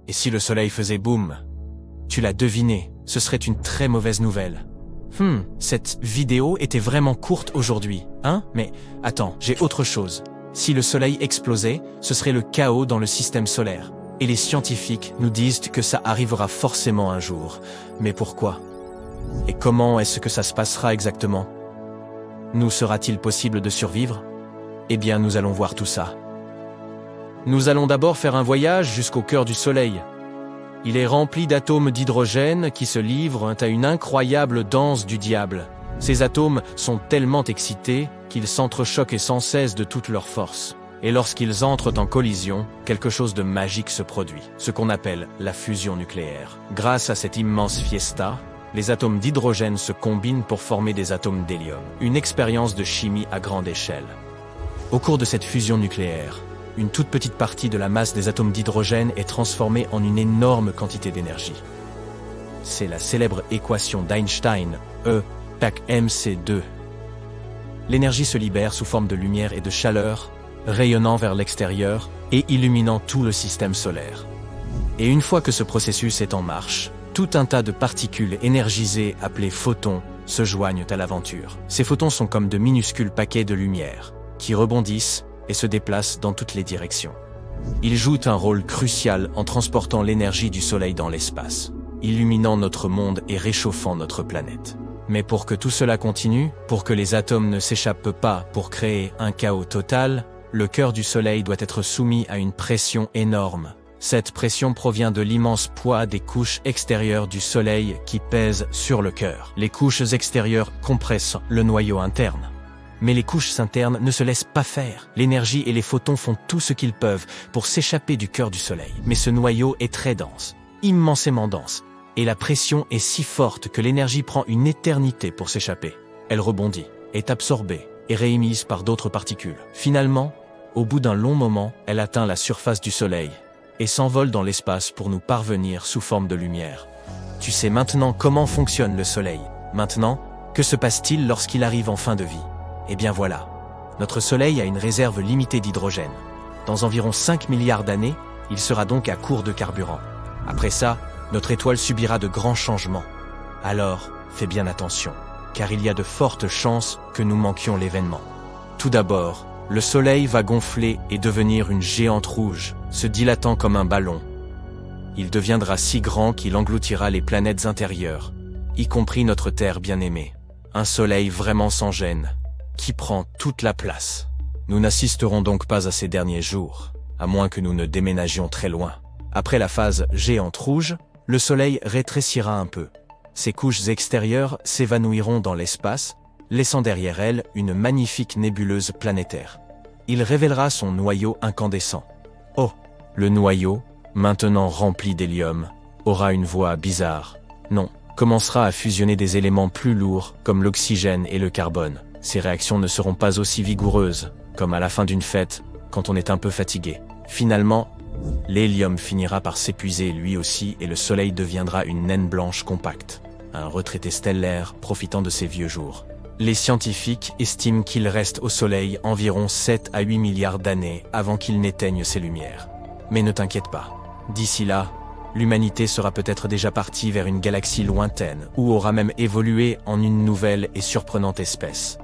Et si le soleil faisait boum? Tu l'as deviné, ce serait une très mauvaise nouvelle. Cette vidéo était vraiment courte aujourd'hui, hein? Mais attends, j'ai autre chose. Si le soleil explosait, ce serait le chaos dans le système solaire. Et les scientifiques nous disent que ça arrivera forcément un jour. Mais pourquoi? Et comment est-ce que ça se passera exactement? Nous sera-t-il possible de survivre? Eh bien, nous allons voir tout ça. Nous allons d'abord faire un voyage jusqu'au cœur du soleil. Il est rempli d'atomes d'hydrogène qui se livrent à une incroyable danse du diable. Ces atomes sont tellement excités qu'ils s'entrechoquent sans cesse de toute leur force. Et lorsqu'ils entrent en collision, quelque chose de magique se produit, ce qu'on appelle la fusion nucléaire. Grâce à cette immense fiesta, les atomes d'hydrogène se combinent pour former des atomes d'hélium. Une expérience de chimie à grande échelle. Au cours de cette fusion nucléaire, une toute petite partie de la masse des atomes d'hydrogène est transformée en une énorme quantité d'énergie. C'est la célèbre équation d'Einstein, E = mc2. L'énergie se libère sous forme de lumière et de chaleur, rayonnant vers l'extérieur et illuminant tout le système solaire. Et une fois que ce processus est en marche, tout un tas de particules énergisées appelées photons se joignent à l'aventure. Ces photons sont comme de minuscules paquets de lumière, qui rebondissent et se déplacent dans toutes les directions. Ils jouent un rôle crucial en transportant l'énergie du Soleil dans l'espace, illuminant notre monde et réchauffant notre planète. Mais pour que tout cela continue, pour que les atomes ne s'échappent pas pour créer un chaos total, le cœur du Soleil doit être soumis à une pression énorme. Cette pression provient de l'immense poids des couches extérieures du Soleil qui pèsent sur le cœur. Les couches extérieures compressent le noyau interne. Mais les couches internes ne se laissent pas faire. L'énergie et les photons font tout ce qu'ils peuvent pour s'échapper du cœur du Soleil. Mais ce noyau est très dense, immensément dense. Et la pression est si forte que l'énergie prend une éternité pour s'échapper. Elle rebondit, est absorbée et réémise par d'autres particules. Finalement, au bout d'un long moment, elle atteint la surface du Soleil et s'envole dans l'espace pour nous parvenir sous forme de lumière. Tu sais maintenant comment fonctionne le Soleil. Maintenant, que se passe-t-il lorsqu'il arrive en fin de vie? Eh bien voilà, notre Soleil a une réserve limitée d'hydrogène. Dans environ 5 milliards d'années, il sera donc à court de carburant. Après ça, notre étoile subira de grands changements. Alors, fais bien attention, car il y a de fortes chances que nous manquions l'événement. Tout d'abord, le Soleil va gonfler et devenir une géante rouge, se dilatant comme un ballon. Il deviendra si grand qu'il engloutira les planètes intérieures, y compris notre Terre bien-aimée. Un Soleil vraiment sans gêne, qui prend toute la place. Nous n'assisterons donc pas à ces derniers jours, à moins que nous ne déménagions très loin. Après la phase géante rouge, le Soleil rétrécira un peu. Ses couches extérieures s'évanouiront dans l'espace, laissant derrière elles une magnifique nébuleuse planétaire. Il révélera son noyau incandescent. Oh, le noyau, maintenant rempli d'hélium, aura une voix bizarre. Non, commencera à fusionner des éléments plus lourds comme l'oxygène et le carbone. Ces réactions ne seront pas aussi vigoureuses, comme à la fin d'une fête, quand on est un peu fatigué. Finalement, l'hélium finira par s'épuiser lui aussi et le Soleil deviendra une naine blanche compacte, un retraité stellaire profitant de ses vieux jours. Les scientifiques estiment qu'il reste au Soleil environ 7 à 8 milliards d'années avant qu'il n'éteigne ses lumières. Mais ne t'inquiète pas, d'ici là, l'humanité sera peut-être déjà partie vers une galaxie lointaine ou aura même évolué en une nouvelle et surprenante espèce.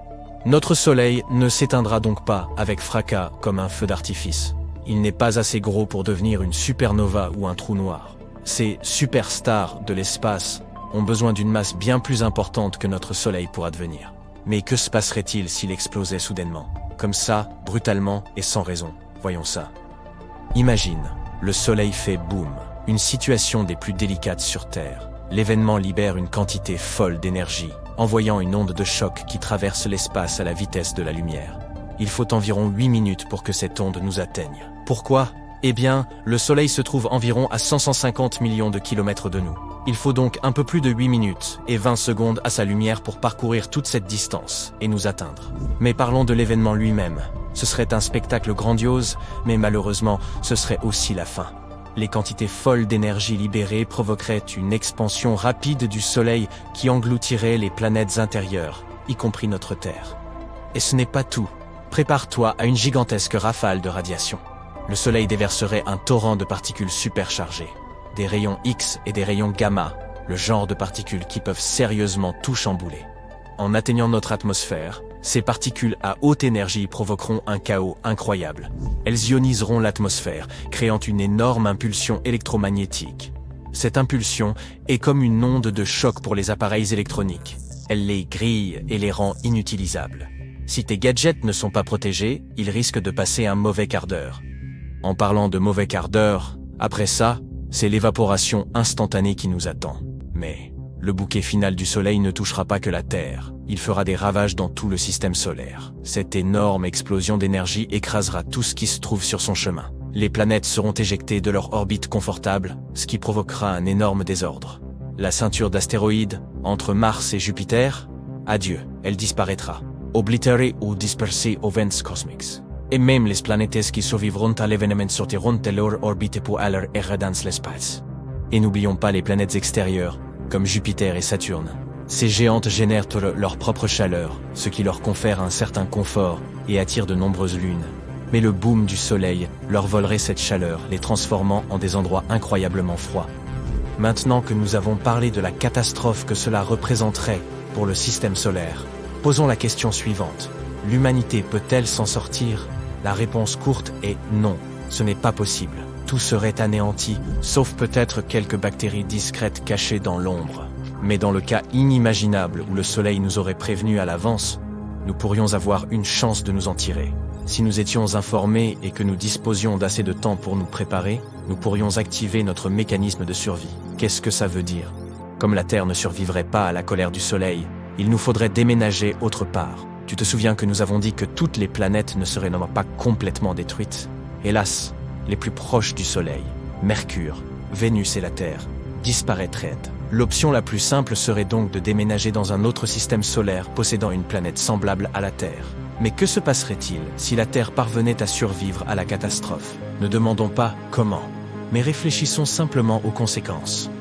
Notre Soleil ne s'éteindra donc pas avec fracas comme un feu d'artifice. Il n'est pas assez gros pour devenir une supernova ou un trou noir. Ces superstars de l'espace ont besoin d'une masse bien plus importante que notre Soleil pour advenir. Mais que se passerait-il s'il explosait soudainement? Comme ça, brutalement et sans raison. Voyons ça. Imagine, le Soleil fait boum. Une situation des plus délicates sur Terre. L'événement libère une quantité folle d'énergie, envoyant une onde de choc qui traverse l'espace à la vitesse de la lumière. Il faut environ 8 minutes pour que cette onde nous atteigne. Pourquoi? Eh bien, le Soleil se trouve environ à 150 millions de kilomètres de nous. Il faut donc un peu plus de 8 minutes et 20 secondes à sa lumière pour parcourir toute cette distance et nous atteindre. Mais parlons de l'événement lui-même. Ce serait un spectacle grandiose, mais malheureusement, ce serait aussi la fin. Les quantités folles d'énergie libérées provoqueraient une expansion rapide du Soleil qui engloutirait les planètes intérieures, y compris notre Terre. Et ce n'est pas tout. Prépare-toi à une gigantesque rafale de radiation. Le Soleil déverserait un torrent de particules superchargées. des rayons X et des rayons gamma, le genre de particules qui peuvent sérieusement tout chambouler. En atteignant notre atmosphère, ces particules à haute énergie provoqueront un chaos incroyable. Elles ioniseront l'atmosphère, créant une énorme impulsion électromagnétique. Cette impulsion est comme une onde de choc pour les appareils électroniques. Elle les grille et les rend inutilisables. Si tes gadgets ne sont pas protégés, ils risquent de passer un mauvais quart d'heure. En parlant de mauvais quart d'heure, après ça, c'est l'évaporation instantanée qui nous attend. Mais le bouquet final du Soleil ne touchera pas que la Terre. Il fera des ravages dans tout le système solaire. Cette énorme explosion d'énergie écrasera tout ce qui se trouve sur son chemin. Les planètes seront éjectées de leur orbite confortable, ce qui provoquera un énorme désordre. La ceinture d'astéroïdes, entre Mars et Jupiter, adieu, elle disparaîtra. Oblitérée ou dispersée aux vents cosmiques. Et même les planètes qui survivront à l'événement sortiront de leur orbite pour aller errer dans l'espace. Et n'oublions pas les planètes extérieures, comme Jupiter et Saturne. Ces géantes génèrent leur propre chaleur, ce qui leur confère un certain confort et attire de nombreuses lunes. Mais le boom du Soleil leur volerait cette chaleur, les transformant en des endroits incroyablement froids. Maintenant que nous avons parlé de la catastrophe que cela représenterait pour le système solaire, posons la question suivante. L'humanité peut-elle s'en sortir? La réponse courte est non, ce n'est pas possible. Tout serait anéanti, sauf peut-être quelques bactéries discrètes cachées dans l'ombre. Mais dans le cas inimaginable où le Soleil nous aurait prévenus à l'avance, nous pourrions avoir une chance de nous en tirer. Si nous étions informés et que nous disposions d'assez de temps pour nous préparer, nous pourrions activer notre mécanisme de survie. Qu'est-ce que ça veut dire? Comme la Terre ne survivrait pas à la colère du Soleil, il nous faudrait déménager autre part. Tu te souviens que nous avons dit que toutes les planètes ne seraient non pas complètement détruites? Hélas, les plus proches du Soleil, Mercure, Vénus et la Terre, disparaîtraient. L'option la plus simple serait donc de déménager dans un autre système solaire possédant une planète semblable à la Terre. Mais que se passerait-il si la Terre parvenait à survivre à la catastrophe? Ne demandons pas comment, mais réfléchissons simplement aux conséquences.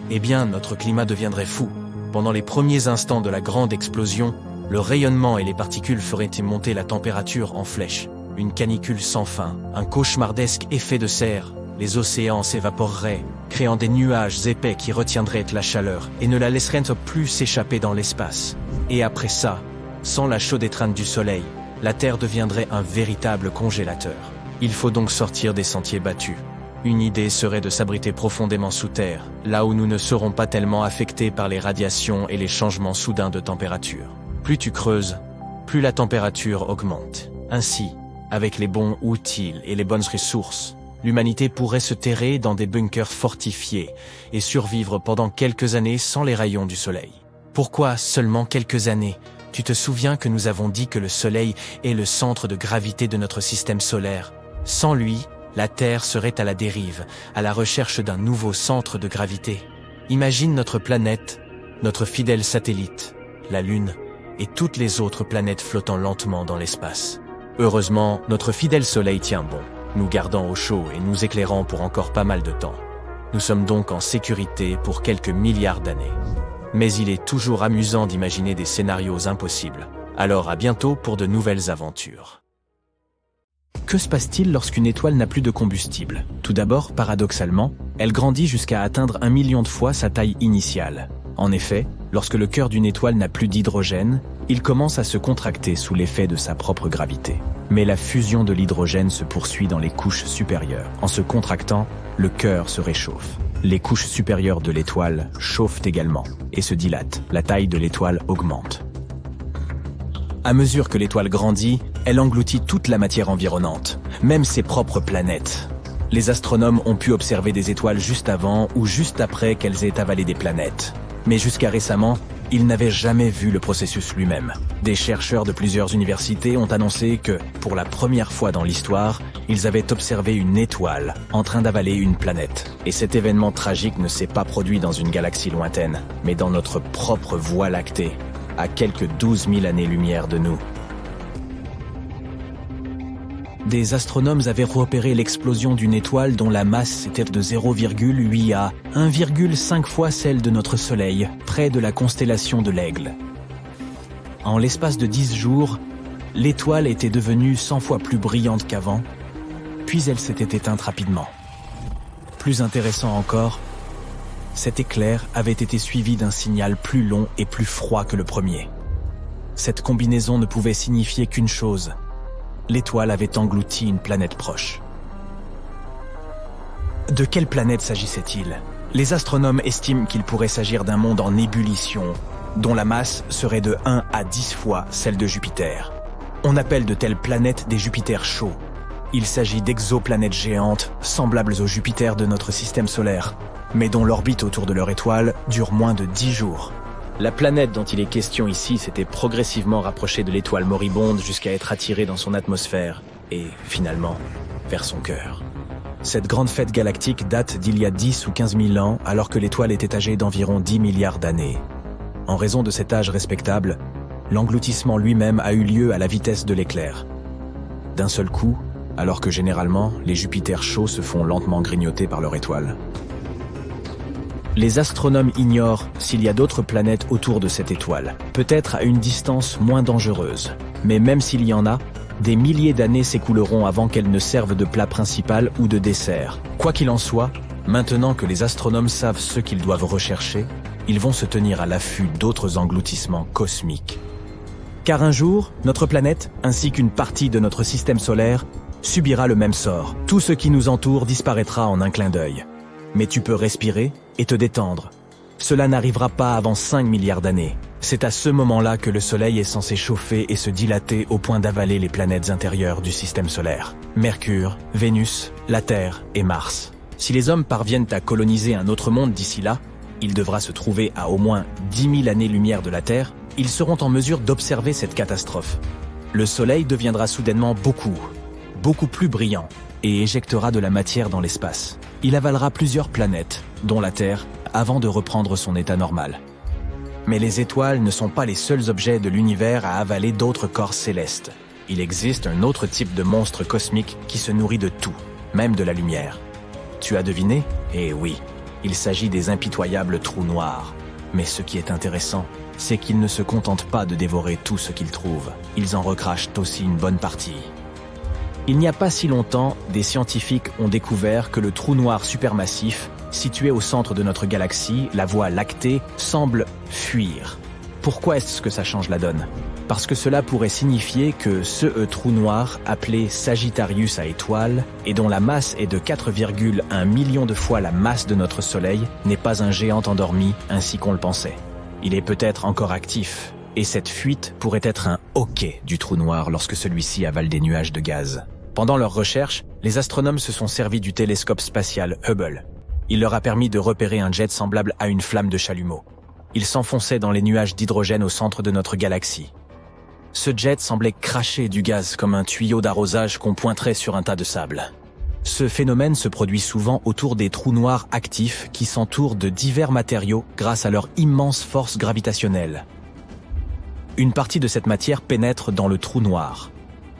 Eh bien, notre climat deviendrait fou. Pendant les premiers instants de la grande explosion, le rayonnement et les particules feraient monter la température en flèche. Une canicule sans fin, un cauchemardesque effet de serre. Les océans s'évaporeraient, créant des nuages épais qui retiendraient la chaleur et ne la laisseraient plus s'échapper dans l'espace. Et après ça, sans la chaude étreinte du Soleil, la Terre deviendrait un véritable congélateur. Il faut donc sortir des sentiers battus. Une idée serait de s'abriter profondément sous terre, là où nous ne serons pas tellement affectés par les radiations et les changements soudains de température. Plus tu creuses, plus la température augmente. Ainsi, avec les bons outils et les bonnes ressources, l'humanité pourrait se terrer dans des bunkers fortifiés et survivre pendant quelques années sans les rayons du Soleil. Pourquoi seulement quelques années? Tu te souviens que nous avons dit que le Soleil est le centre de gravité de notre système solaire. Sans lui, la Terre serait à la dérive, à la recherche d'un nouveau centre de gravité. Imagine notre planète, notre fidèle satellite, la Lune, et toutes les autres planètes flottant lentement dans l'espace. Heureusement, notre fidèle Soleil tient bon, nous gardant au chaud et nous éclairant pour encore pas mal de temps. Nous sommes donc en sécurité pour quelques milliards d'années. Mais il est toujours amusant d'imaginer des scénarios impossibles. Alors à bientôt pour de nouvelles aventures. Que se passe-t-il lorsqu'une étoile n'a plus de combustible? Tout d'abord, paradoxalement, elle grandit jusqu'à atteindre 1 million de fois sa taille initiale. En effet, lorsque le cœur d'une étoile n'a plus d'hydrogène, il commence à se contracter sous l'effet de sa propre gravité. Mais la fusion de l'hydrogène se poursuit dans les couches supérieures. En se contractant, le cœur se réchauffe. Les couches supérieures de l'étoile chauffent également et se dilatent. La taille de l'étoile augmente. À mesure que l'étoile grandit, elle engloutit toute la matière environnante, même ses propres planètes. Les astronomes ont pu observer des étoiles juste avant ou juste après qu'elles aient avalé des planètes. Mais jusqu'à récemment, ils n'avaient jamais vu le processus lui-même. Des chercheurs de plusieurs universités ont annoncé que, pour la première fois dans l'histoire, ils avaient observé une étoile en train d'avaler une planète. Et cet événement tragique ne s'est pas produit dans une galaxie lointaine, mais dans notre propre Voie lactée, à quelques 12 000 années-lumière de nous. Des astronomes avaient repéré l'explosion d'une étoile dont la masse était de 0,8 à 1,5 fois celle de notre Soleil, près de la constellation de l'Aigle. En l'espace de 10 jours, l'étoile était devenue 100 fois plus brillante qu'avant, puis elle s'était éteinte rapidement. Plus intéressant encore, Cet éclair avait été suivi d'un signal plus long et plus froid que le premier. Cette combinaison ne pouvait signifier qu'une chose. L'étoile avait englouti une planète proche. De quelle planète s'agissait-il? Les astronomes estiment qu'il pourrait s'agir d'un monde en ébullition, dont la masse serait de 1 à 10 fois celle de Jupiter. On appelle de telles planètes des Jupiters chauds. Il s'agit d'exoplanètes géantes, semblables aux Jupiters de notre système solaire, mais dont l'orbite autour de leur étoile dure moins de 10 jours. La planète dont il est question ici s'était progressivement rapprochée de l'étoile moribonde jusqu'à être attirée dans son atmosphère, et, finalement, vers son cœur. Cette grande fête galactique date d'il y a 10 ou 15 000 ans, alors que l'étoile était âgée d'environ 10 milliards d'années. En raison de cet âge respectable, l'engloutissement lui-même a eu lieu à la vitesse de l'éclair. D'un seul coup, alors que généralement, les Jupiters chauds se font lentement grignoter par leur étoile. Les astronomes ignorent s'il y a d'autres planètes autour de cette étoile, peut-être à une distance moins dangereuse. Mais même s'il y en a, des milliers d'années s'écouleront avant qu'elles ne servent de plat principal ou de dessert. Quoi qu'il en soit, maintenant que les astronomes savent ce qu'ils doivent rechercher, ils vont se tenir à l'affût d'autres engloutissements cosmiques. Car un jour, notre planète, ainsi qu'une partie de notre système solaire, subira le même sort. Tout ce qui nous entoure disparaîtra en un clin d'œil. Mais tu peux respirer et te détendre. Cela n'arrivera pas avant 5 milliards d'années. C'est à ce moment-là que le Soleil est censé chauffer et se dilater au point d'avaler les planètes intérieures du système solaire. Mercure, Vénus, la Terre et Mars. Si les hommes parviennent à coloniser un autre monde d'ici là, il devra se trouver à au moins 10 000 années-lumière de la Terre, ils seront en mesure d'observer cette catastrophe. Le Soleil deviendra soudainement beaucoup plus brillant et éjectera de la matière dans l'espace. Il avalera plusieurs planètes, dont la Terre, avant de reprendre son état normal. Mais les étoiles ne sont pas les seuls objets de l'univers à avaler d'autres corps célestes. Il existe un autre type de monstre cosmique qui se nourrit de tout, même de la lumière. Tu as deviné? Eh oui, il s'agit des impitoyables trous noirs. Mais ce qui est intéressant, c'est qu'ils ne se contentent pas de dévorer tout ce qu'ils trouvent. Ils en recrachent aussi une bonne partie. Il n'y a pas si longtemps, des scientifiques ont découvert que le trou noir supermassif, situé au centre de notre galaxie, la Voie lactée, semble fuir. Pourquoi est-ce que ça change la donne? Parce que cela pourrait signifier que ce trou noir, appelé Sagittarius à étoile, et dont la masse est de 4,1 millions de fois la masse de notre Soleil, n'est pas un géant endormi ainsi qu'on le pensait. Il est peut-être encore actif, et cette fuite pourrait être un hoquet du trou noir lorsque celui-ci avale des nuages de gaz. Pendant leurs recherches, les astronomes se sont servis du télescope spatial Hubble. Il leur a permis de repérer un jet semblable à une flamme de chalumeau. Il s'enfonçait dans les nuages d'hydrogène au centre de notre galaxie. Ce jet semblait cracher du gaz comme un tuyau d'arrosage qu'on pointerait sur un tas de sable. Ce phénomène se produit souvent autour des trous noirs actifs qui s'entourent de divers matériaux grâce à leur immense force gravitationnelle. Une partie de cette matière pénètre dans le trou noir,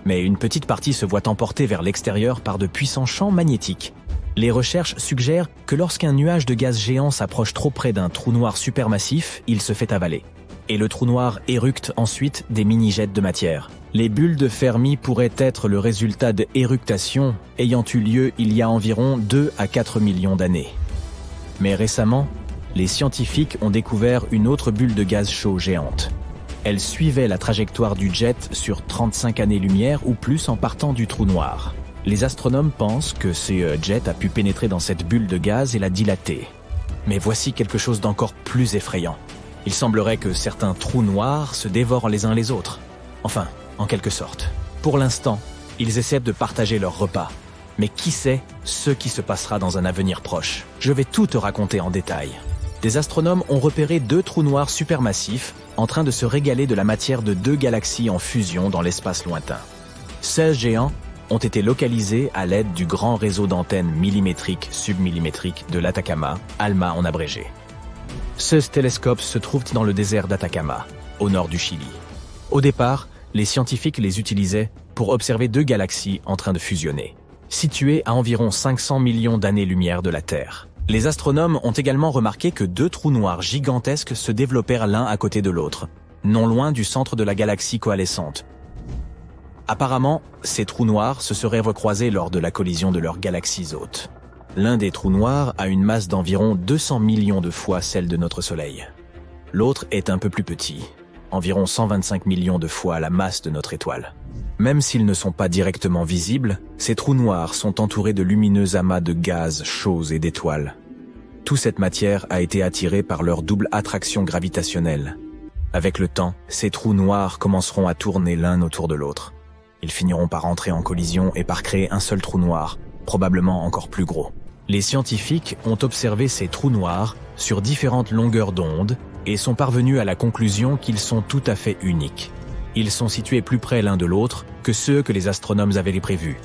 mais une petite partie se voit emporter vers l'extérieur par de puissants champs magnétiques. Les recherches suggèrent que lorsqu'un nuage de gaz géant s'approche trop près d'un trou noir supermassif, il se fait avaler. Et le trou noir éructe ensuite des mini-jets de matière. Les bulles de Fermi pourraient être le résultat d'éructations ayant eu lieu il y a environ 2 à 4 millions d'années. Mais récemment, les scientifiques ont découvert une autre bulle de gaz chaud géante. Elle suivait la trajectoire du jet sur 35 années-lumière ou plus en partant du trou noir. Les astronomes pensent que ce jet a pu pénétrer dans cette bulle de gaz et la dilater. Mais voici quelque chose d'encore plus effrayant. Il semblerait que certains trous noirs se dévorent les uns les autres. Enfin, en quelque sorte. Pour l'instant, ils essaient de partager leur repas. Mais qui sait ce qui se passera dans un avenir proche? Je vais tout te raconter en détail. Des astronomes ont repéré 2 trous noirs supermassifs en train de se régaler de la matière de 2 galaxies en fusion dans l'espace lointain. Ces géants ont été localisés à l'aide du grand réseau d'antennes millimétriques submillimétriques de l'Atacama, ALMA en abrégé. Ce télescope se trouve dans le désert d'Atacama, au nord du Chili. Au départ, les scientifiques les utilisaient pour observer 2 galaxies en train de fusionner, situées à environ 500 millions d'années-lumière de la Terre. Les astronomes ont également remarqué que 2 trous noirs gigantesques se développèrent l'un à côté de l'autre, non loin du centre de la galaxie coalescente. Apparemment, ces trous noirs se seraient recroisés lors de la collision de leurs galaxies hôtes. L'un des trous noirs a une masse d'environ 200 millions de fois celle de notre Soleil. L'autre est un peu plus petit, environ 125 millions de fois la masse de notre étoile. Même s'ils ne sont pas directement visibles, ces trous noirs sont entourés de lumineux amas de gaz chauds et d'étoiles. Toute cette matière a été attirée par leur double attraction gravitationnelle. Avec le temps, ces trous noirs commenceront à tourner l'un autour de l'autre. Ils finiront par entrer en collision et par créer un seul trou noir, probablement encore plus gros. Les scientifiques ont observé ces trous noirs sur différentes longueurs d'onde et sont parvenus à la conclusion qu'ils sont tout à fait uniques. Ils sont situés plus près l'un de l'autre que ceux que les astronomes avaient prévus.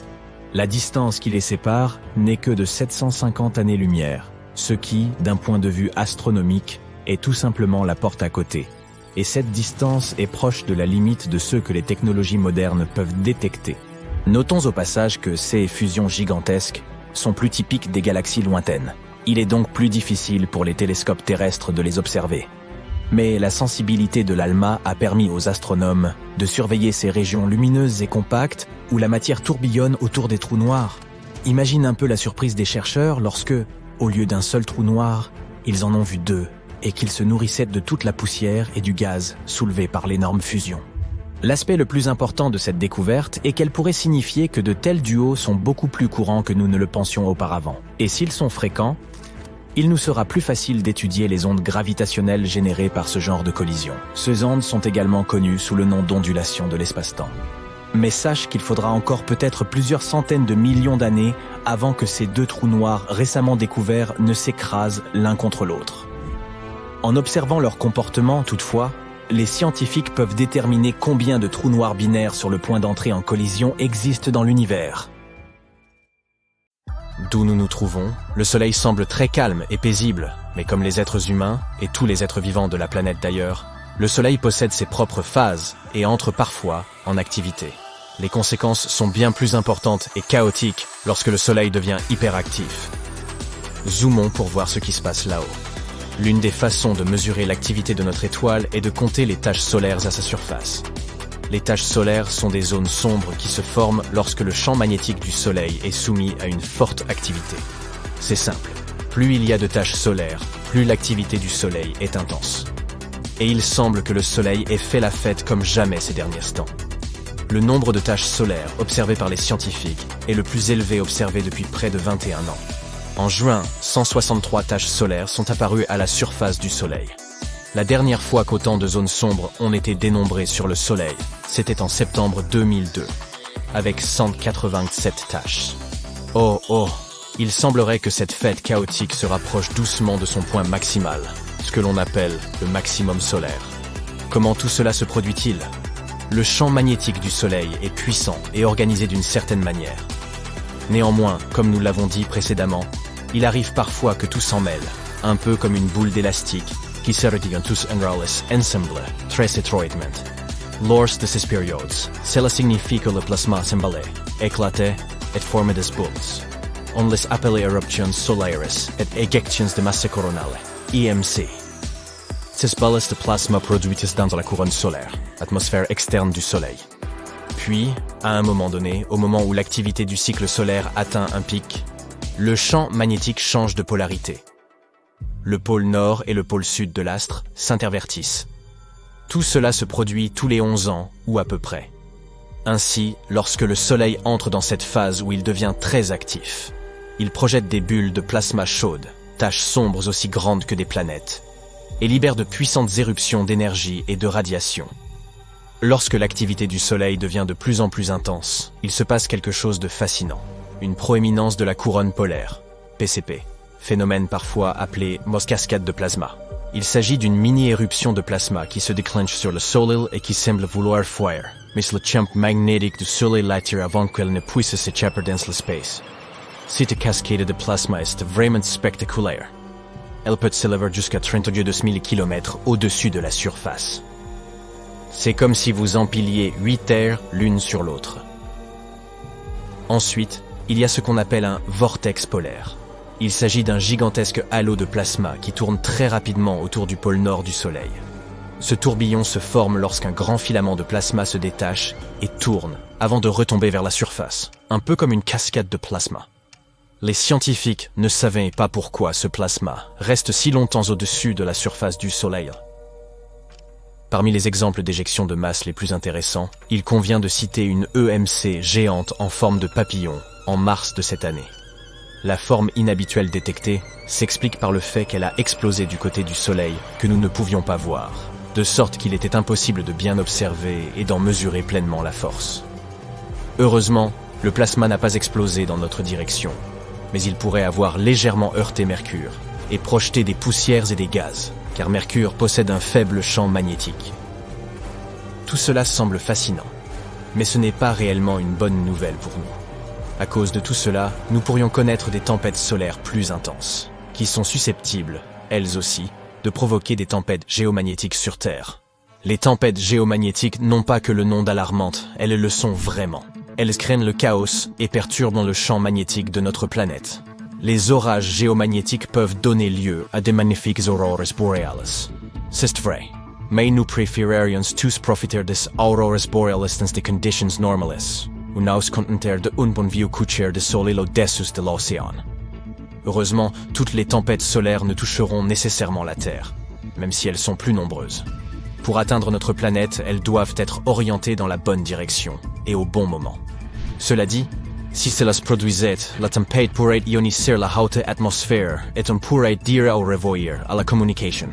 La distance qui les sépare n'est que de 750 années-lumière, ce qui, d'un point de vue astronomique, est tout simplement la porte à côté. Et cette distance est proche de la limite de ceux que les technologies modernes peuvent détecter. Notons au passage que ces fusions gigantesques sont plus typiques des galaxies lointaines. Il est donc plus difficile pour les télescopes terrestres de les observer. Mais la sensibilité de l'ALMA a permis aux astronomes de surveiller ces régions lumineuses et compactes où la matière tourbillonne autour des trous noirs. Imagine un peu la surprise des chercheurs lorsque, au lieu d'un seul trou noir, ils en ont vu deux et qu'ils se nourrissaient de toute la poussière et du gaz soulevés par l'énorme fusion. L'aspect le plus important de cette découverte est qu'elle pourrait signifier que de tels duos sont beaucoup plus courants que nous ne le pensions auparavant. Et s'ils sont fréquents, il nous sera plus facile d'étudier les ondes gravitationnelles générées par ce genre de collision. Ces ondes sont également connues sous le nom d'ondulation de l'espace-temps. Mais sache qu'il faudra encore peut-être plusieurs centaines de millions d'années avant que ces deux trous noirs récemment découverts ne s'écrasent l'un contre l'autre. En observant leur comportement, toutefois, les scientifiques peuvent déterminer combien de trous noirs binaires sur le point d'entrée en collision existent dans l'univers. D'où nous nous trouvons, le Soleil semble très calme et paisible, mais comme les êtres humains, et tous les êtres vivants de la planète d'ailleurs, le Soleil possède ses propres phases et entre parfois en activité. Les conséquences sont bien plus importantes et chaotiques lorsque le Soleil devient hyperactif. Zoomons pour voir ce qui se passe là-haut. L'une des façons de mesurer l'activité de notre étoile est de compter les taches solaires à sa surface. Les taches solaires sont des zones sombres qui se forment lorsque le champ magnétique du Soleil est soumis à une forte activité. C'est simple, plus il y a de taches solaires, plus l'activité du Soleil est intense. Et il semble que le Soleil ait fait la fête comme jamais ces derniers temps. Le nombre de taches solaires observées par les scientifiques est le plus élevé observé depuis près de 21 ans. En juin, 163 taches solaires sont apparues à la surface du Soleil. La dernière fois qu'autant de zones sombres ont été dénombrées sur le Soleil, c'était en septembre 2002, avec 187 taches. Oh, il semblerait que cette fête chaotique se rapproche doucement de son point maximal, ce que l'on appelle le maximum solaire. Comment tout cela se produit-il ? Le champ magnétique du Soleil est puissant et organisé d'une certaine manière. Néanmoins, comme nous l'avons dit précédemment, il arrive parfois que tout s'en mêle, un peu comme une boule d'élastique qui se retient tous ensemble, très étroitement. Lors de ces périodes, cela signifie que le plasma s'emballe, éclate et forme des boules. On les appelle éruptions solaires et éjections de masse coronale, EMC. Ces balles de plasma produites dans la couronne solaire, atmosphère externe du Soleil. Puis, à un moment donné, au moment où l'activité du cycle solaire atteint un pic, le champ magnétique change de polarité. Le pôle nord et le pôle sud de l'astre s'intervertissent. Tout cela se produit tous les 11 ans, ou à peu près. Ainsi, lorsque le Soleil entre dans cette phase où il devient très actif, il projette des bulles de plasma chaudes, taches sombres aussi grandes que des planètes, et libère de puissantes éruptions d'énergie et de radiation. Lorsque l'activité du Soleil devient de plus en plus intense, il se passe quelque chose de fascinant. Une proéminence de la couronne polaire, PCP, phénomène parfois appelé cascade de plasma. Il s'agit d'une mini-éruption de plasma qui se déclenche sur le Soleil et qui semble vouloir fuir, mais le champ magnétique du Soleil l'attire avant qu'elle ne puisse s'échapper dans l'espace. Cette cascade de plasma est vraiment spectaculaire. Elle peut s'élever jusqu'à 32 000 km au-dessus de la surface. C'est comme si vous empiliez 8 terres l'une sur l'autre. Ensuite, il y a ce qu'on appelle un vortex polaire. Il s'agit d'un gigantesque halo de plasma qui tourne très rapidement autour du pôle nord du Soleil. Ce tourbillon se forme lorsqu'un grand filament de plasma se détache et tourne avant de retomber vers la surface, un peu comme une cascade de plasma. Les scientifiques ne savaient pas pourquoi ce plasma reste si longtemps au-dessus de la surface du Soleil. Parmi les exemples d'éjection de masse les plus intéressants, il convient de citer une EMC géante en forme de papillon en mars de cette année. La forme inhabituelle détectée s'explique par le fait qu'elle a explosé du côté du Soleil que nous ne pouvions pas voir, de sorte qu'il était impossible de bien observer et d'en mesurer pleinement la force. Heureusement, le plasma n'a pas explosé dans notre direction, mais il pourrait avoir légèrement heurté Mercure et projeté des poussières et des gaz, car Mercure possède un faible champ magnétique. Tout cela semble fascinant, mais ce n'est pas réellement une bonne nouvelle pour nous. À cause de tout cela, nous pourrions connaître des tempêtes solaires plus intenses, qui sont susceptibles, elles aussi, de provoquer des tempêtes géomagnétiques sur Terre. Les tempêtes géomagnétiques n'ont pas que le nom d'alarmantes, elles le sont vraiment. Elles créent le chaos et perturbent le champ magnétique de notre planète. Les orages géomagnétiques peuvent donner lieu à de magnifiques aurores boreales. C'est vrai. Mais nous préférerions tous profiter des aurores boreales dans des conditions normales, ou nous contenter de un bon vieux coucher de soleil au-dessus de l'océan. Heureusement, toutes les tempêtes solaires ne toucheront nécessairement la Terre, même si elles sont plus nombreuses. Pour atteindre notre planète, elles doivent être orientées dans la bonne direction et au bon moment. Cela dit, si cela se produisait, la tempête pourrait ioniser la haute atmosphère et on pourrait dire au revoir à la communication.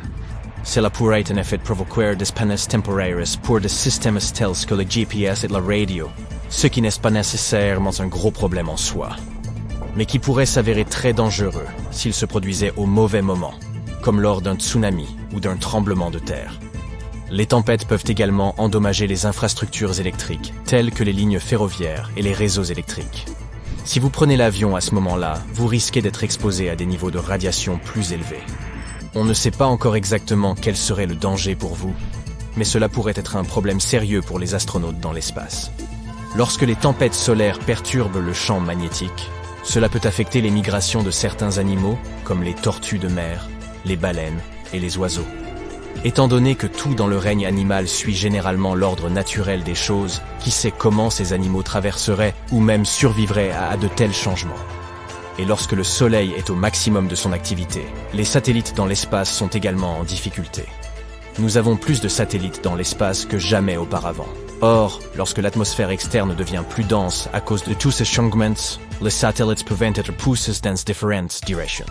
Cela pourrait en effet provoquer des pannes temporaires pour des systèmes tels que le GPS et la radio, ce qui n'est pas nécessairement un gros problème en soi, mais qui pourrait s'avérer très dangereux s'il se produisait au mauvais moment, comme lors d'un tsunami ou d'un tremblement de terre. Les tempêtes peuvent également endommager les infrastructures électriques, telles que les lignes ferroviaires et les réseaux électriques. Si vous prenez l'avion à ce moment-là, vous risquez d'être exposé à des niveaux de radiation plus élevés. On ne sait pas encore exactement quel serait le danger pour vous, mais cela pourrait être un problème sérieux pour les astronautes dans l'espace. Lorsque les tempêtes solaires perturbent le champ magnétique, cela peut affecter les migrations de certains animaux, comme les tortues de mer, les baleines et les oiseaux. Étant donné que tout dans le règne animal suit généralement l'ordre naturel des choses, qui sait comment ces animaux traverseraient ou même survivraient à de tels changements? Et lorsque le Soleil est au maximum de son activité, les satellites dans l'espace sont également en difficulté. Nous avons plus de satellites dans l'espace que jamais auparavant. Or, lorsque l'atmosphère externe devient plus dense à cause de tous ces changements, les satellites peuvent être poussés dans différentes directions,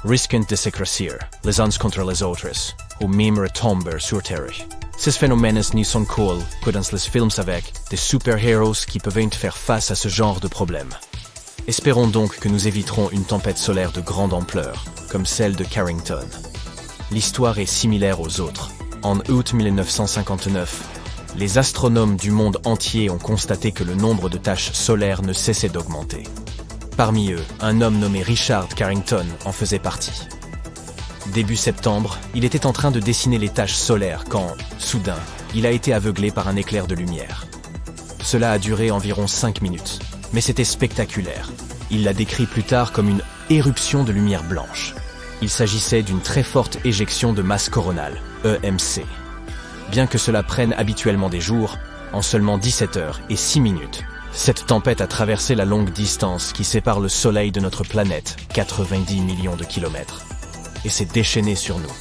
risquant de s'écraser les uns contre les autres, ou même retomber sur Terre. Ces phénomènes n'y sont que dans les films avec des super-héros qui peuvent faire face à ce genre de problème. Espérons donc que nous éviterons une tempête solaire de grande ampleur, comme celle de Carrington. L'histoire est similaire aux autres. En août 1959, les astronomes du monde entier ont constaté que le nombre de taches solaires ne cessait d'augmenter. Parmi eux, un homme nommé Richard Carrington en faisait partie. Début septembre, il était en train de dessiner les taches solaires quand, soudain, il a été aveuglé par un éclair de lumière. Cela a duré environ 5 minutes, mais c'était spectaculaire. Il l'a décrit plus tard comme une éruption de lumière blanche. Il s'agissait d'une très forte éjection de masse coronale, EMC. Bien que cela prenne habituellement des jours, en seulement 17 heures et 6 minutes, cette tempête a traversé la longue distance qui sépare le Soleil de notre planète, 90 millions de kilomètres, et s'est déchaînée sur nous.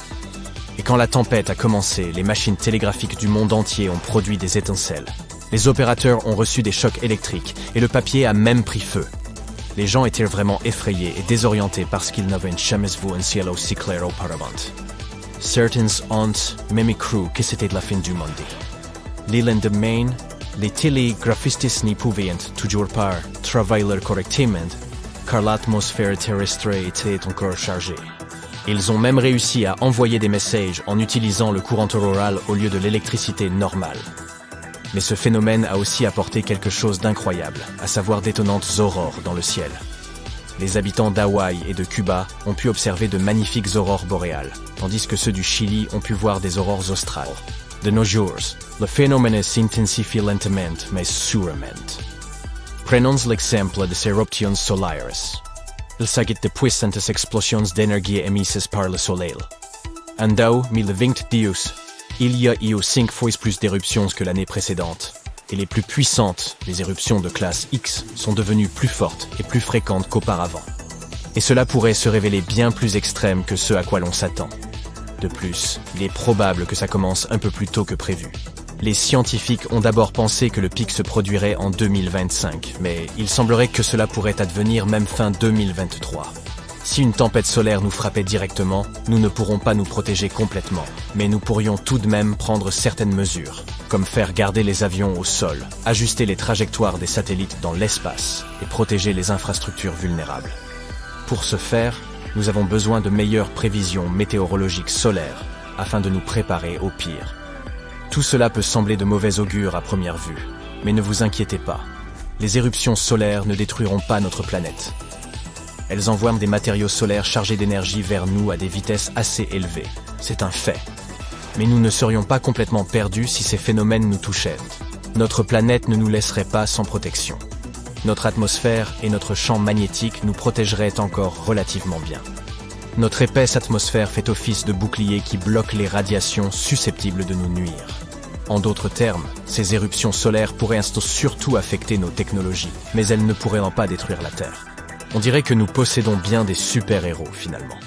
Et quand la tempête a commencé, les machines télégraphiques du monde entier ont produit des étincelles. Les opérateurs ont reçu des chocs électriques et le papier a même pris feu. Les gens étaient vraiment effrayés et désorientés parce qu'ils n'avaient jamais vu un ciel aussi clair auparavant. Certains ont même cru que c'était la fin du monde. Le lendemain, les télégraphistes n'y pouvaient toujours pas travailler correctement car l'atmosphère terrestre était encore chargée. Ils ont même réussi à envoyer des messages en utilisant le courant auroral au lieu de l'électricité normale. Mais ce phénomène a aussi apporté quelque chose d'incroyable, à savoir d'étonnantes aurores dans le ciel. Les habitants d'Hawaï et de Cuba ont pu observer de magnifiques aurores boréales, tandis que ceux du Chili ont pu voir des aurores australes. De nos jours, le phénomène s'intensifie lentement mais sûrement. Prenons l'exemple des éruptions solaires. Il s'agit de puissantes explosions d'énergie émises par le Soleil. En 2022, il y a eu 5 fois plus d'éruptions que l'année précédente, et les plus puissantes, les éruptions de classe X, sont devenues plus fortes et plus fréquentes qu'auparavant. Et cela pourrait se révéler bien plus extrême que ce à quoi l'on s'attend. De plus, il est probable que ça commence un peu plus tôt que prévu. Les scientifiques ont d'abord pensé que le pic se produirait en 2025, mais il semblerait que cela pourrait advenir même fin 2023. Si une tempête solaire nous frappait directement, nous ne pourrons pas nous protéger complètement, mais nous pourrions tout de même prendre certaines mesures, comme faire garder les avions au sol, ajuster les trajectoires des satellites dans l'espace et protéger les infrastructures vulnérables. Pour ce faire, nous avons besoin de meilleures prévisions météorologiques solaires afin de nous préparer au pire. Tout cela peut sembler de mauvais augure à première vue, mais ne vous inquiétez pas. Les éruptions solaires ne détruiront pas notre planète. Elles envoient des matériaux solaires chargés d'énergie vers nous à des vitesses assez élevées. C'est un fait. Mais nous ne serions pas complètement perdus si ces phénomènes nous touchaient. Notre planète ne nous laisserait pas sans protection. Notre atmosphère et notre champ magnétique nous protégeraient encore relativement bien. Notre épaisse atmosphère fait office de bouclier qui bloque les radiations susceptibles de nous nuire. En d'autres termes, ces éruptions solaires pourraient surtout affecter nos technologies, mais elles ne pourraient pas détruire la Terre. On dirait que nous possédons bien des super-héros finalement.